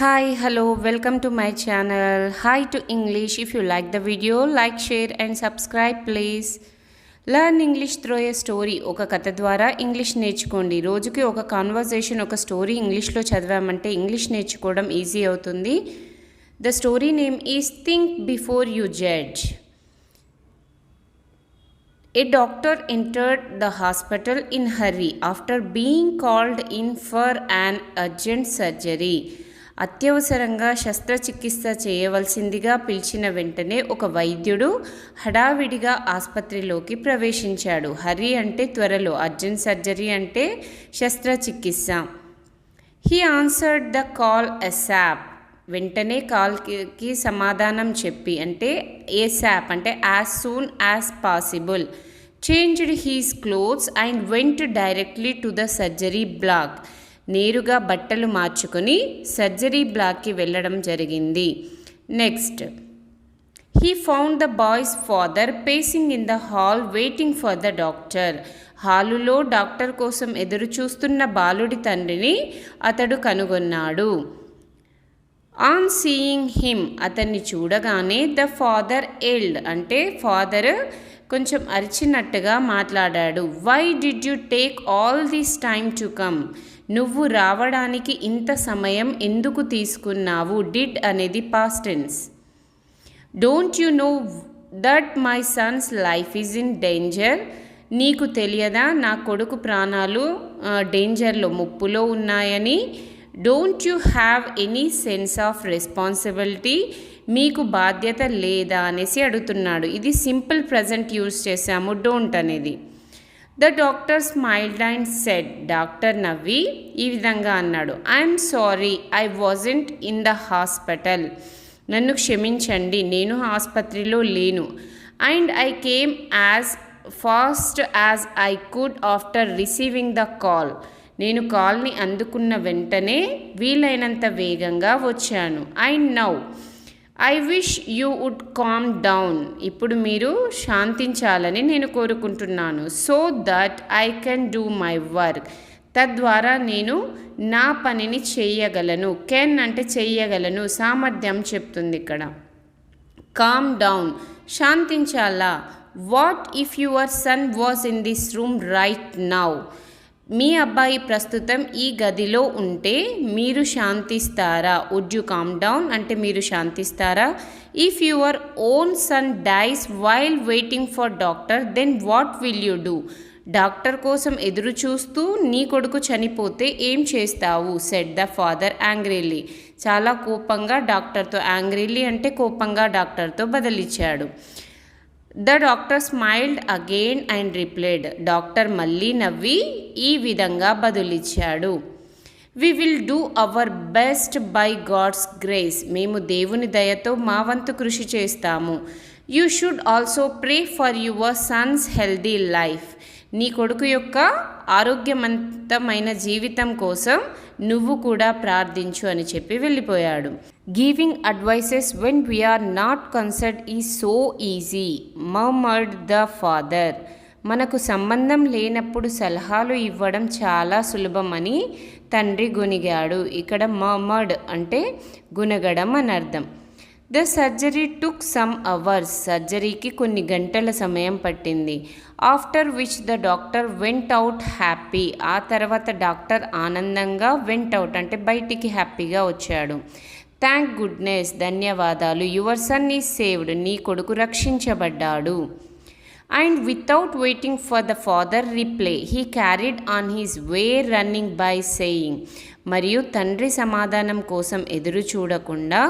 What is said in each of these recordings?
Hi, hello, welcome to my channel. Hi to English. If you like the video, like, share and subscribe please. Learn English through a story. ఒక కథ ద్వారా English నేర్చుకోండి. రోజుకి ఒక conversation, ఒక story ఇంగ్లీష్లో చదివామంటే English నేర్చుకోవడం easy అవుతుంది. The story name is think before you judge. A doctor entered the hospital in hurry after being called in for an urgent surgery. అత్యవసరంగా శస్త్రచికిత్స చేయవలసిందిగా పిలిచిన వెంటనే ఒక వైద్యుడు హడావిడిగా ఆసుపత్రిలోకి ప్రవేశించాడు. హరి అంటే త్వరలో, అర్జెంట్ సర్జరీ అంటే శస్త్రచికిత్స. He answered the call ASAP. వెంటనే కాల్కి సమాధానం చెప్పి, అంటే ఏసాప్ అంటే as soon as possible. Changed his clothes and went directly to the surgery block. నేరుగా బట్టలు మార్చుకొని సర్జరీ బ్లాక్కి వెళ్ళడం జరిగింది. Next, he found the boy's father pacing in the hall waiting for the doctor. హాలులో డాక్టర్ కోసం ఎదురు చూస్తున్న బాలుడి తండ్రిని అతడు కనుగొన్నాడు. ఆన్ సీయింగ్ హిమ్, అతన్ని చూడగానే ద ఫాదర్ ఎల్డ్ అంటే ఫాదర్ కొంచెం అరిచినట్టుగా మాట్లాడాడు. Why did you take all this time to come? నువ్వు రావడానికి ఇంత సమయం ఎందుకు తీసుకున్నావు? డిడ్ అనేది past tense. Don't you know that my son's life is in danger? నీకు తెలియదా నా కొడుకు ప్రాణాలు డేంజర్లో, ముప్పులో ఉన్నాయని? Don't you have any sense of responsibility? మీకు బాధ్యత లేదా అనేసి అడుగుతున్నాడు. ఇది సింపుల్ ప్రజెంట్ యూజ్ చేసాము, డోంట్ అనేది. The doctor smiled and said. Doctor నవ్వి ఈ విధంగా అన్నాడు, I'm sorry, I wasn't in the hospital. నన్ను క్షమించండి, నేను ఆసుపత్రిలో లేను. And I came as fast as I could after receiving the call. నేను కాల్ని అందుకున్న వెంటనే వీలైనంత వేగంగా వచ్చాను. And now I wish you would calm down. ఇప్పుడు మీరు శాంతించాలని నేను కోరుకుంటున్నాను. So that I can do my work. తద్వారా నేను నా పనిని చేయగలను. కెన్ అంటే చెయ్యగలను, సామర్థ్యం చెప్తుంది ఇక్కడ. కామ్ డౌన్ శాంతించాలా. What if your son was in this room right now? మీ అబ్బాయి ప్రస్తుతం ఈ గదిలో ఉంటే మీరు శాంతిస్తారా? వుడ్ యు కామ్ డౌన్ అంటే మీరు శాంతిస్తారా? If your own son dies while waiting for doctor then what will you do? Doctor కోసం ఎదురు చూస్తూ నీ కొడుకు చనిపోతే ఏం చేస్తావు? Said the father angrily. చాలా కోపంగా డాక్టర్తో, యాంగ్రీలీ అంటే కోపంగా డాక్టర్తో బదిలిచ్చాడు. The doctor smiled again and replied. Doctor మళ్ళీ నవ్వి ఈ విధంగా బదులిచ్చాడు. We will do our best by God's grace. మేము దేవుని దయతో మా వంతు కృషి చేస్తాము. You should also pray for your son's healthy life. నీ కొడుకు యొక్క ఆరోగ్యవంతమైన జీవితం కోసం నువ్వు కూడా ప్రార్థించు అని చెప్పి వెళ్ళిపోయాడు. Giving advices when we're not concerned is so easy murmured the father. మనకు సంబంధం లేనప్పుడు సలహాలు ఇవ్వడం చాలా సులభమని తండ్రి గొనిగాడు. ఇక్కడ మర్మర్డ్ అంటే గునగడం అని అర్థం. The surgery took some hours. సర్జరీకి కొన్ని గంటల సమయం పట్టింది. After which the doctor went out happy. ఆ తర్వాత డాక్టర్ ఆనందంగా వెంట్ అవుట్ అంటే బయటికి హ్యాపీగా వచ్చాడు. థ్యాంక్ గుడ్నెస్, ధన్యవాదాలు. Your son is saved. నీ కొడుకు రక్షించబడ్డాడు. And without waiting for the father reply he carried on his way running by saying. మరియు తండ్రి సమాధానం కోసం ఎదురు చూడకుండా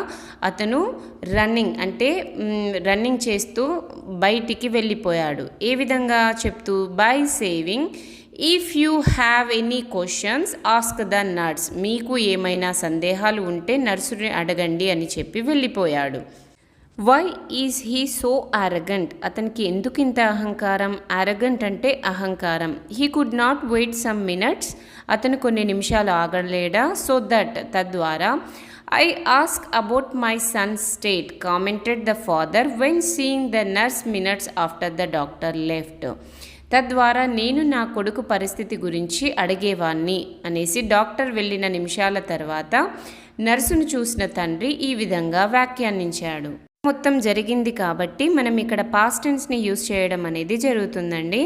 అతను రన్నింగ్ చేస్తూ బయటికి వెళ్ళిపోయాడు. ఏ విధంగా చెప్తూ, by saving if you have any questions ask the nurse. మీకు ఏమైనా సందేహాలు ఉంటే నర్సుని అడగండి అని చెప్పి వెళ్ళిపోయాడు. Why is he so arrogant? అతనికి ఎందుకు ఇంత అహంకారం? అరగంట్ అంటే అహంకారం. He could not wait some minutes. అతను కొన్ని నిమిషాలు ఆగలేడా? సో దట్ తద్వారా. I ask about my son state commented the father when seeing the nurse minutes after the doctor left. తద్వారా నేను నా కొడుకు పరిస్థితి గురించి అడిగేవాణ్ణి అనేసి డాక్టర్ వెళ్ళిన నిమిషాల తర్వాత నర్సును చూసిన తండ్రి ఈ విధంగా వ్యాఖ్యానించాడు. మొత్తం జరిగింది కాబట్టి మనం ఇక్కడ పాస్ట్ టెన్స్ని యూజ్ చేయడం అనేది జరుగుతుందండి.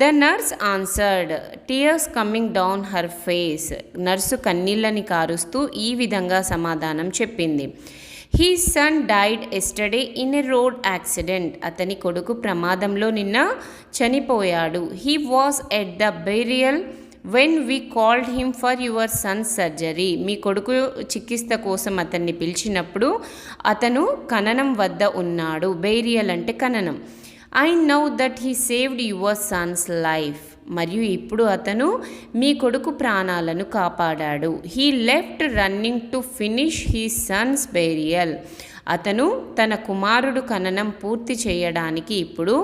The nurse answered, tears coming down her face. నర్సు కన్నీళ్ళని కారుస్తూ ఈ విధంగా సమాధానం చెప్పింది. He son died yesterday in a road accident. అతని కొడుకు ప్రమాదంలో నిన్న చనిపోయాడు. He was at the burial when we called him for your son surgery. మీ కొడుకు చికిత్స కోసం అతన్ని పిలిచినప్పుడు అతను ఖననం వద్ద ఉన్నాడు. బెరియల్ అంటే ఖననం. I now that he saved your Sons life. మరియు ఇప్పుడు అతను మీ కొడుకు ప్రాణాలను కాపాడాడు. He left running to finish he Sons burial. అతను తన కుమారుడు ఖననం పూర్తి చేయడానికి ఇప్పుడు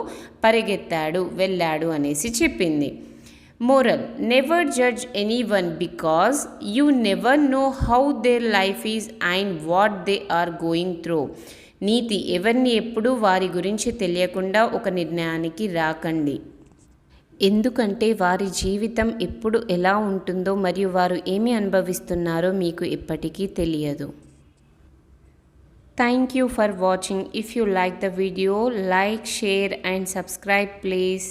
వెళ్ళాడు అనేసి చెప్పింది. Moral, never judge anyone because you never know how their life is and what they are going through. నీతి, ఎవరిని ఎప్పుడూ వారి గురించి తెలియకుండా ఒక నిర్ణయానికి రాకండి, ఎందుకంటే వారి జీవితం ఎప్పుడు ఎలా ఉంటుందో మరియు వారు ఏమి అనుభవిస్తున్నారో మీకు ఎప్పటికీ తెలియదు. Thank you for watching. If you like the video, like, share and subscribe please.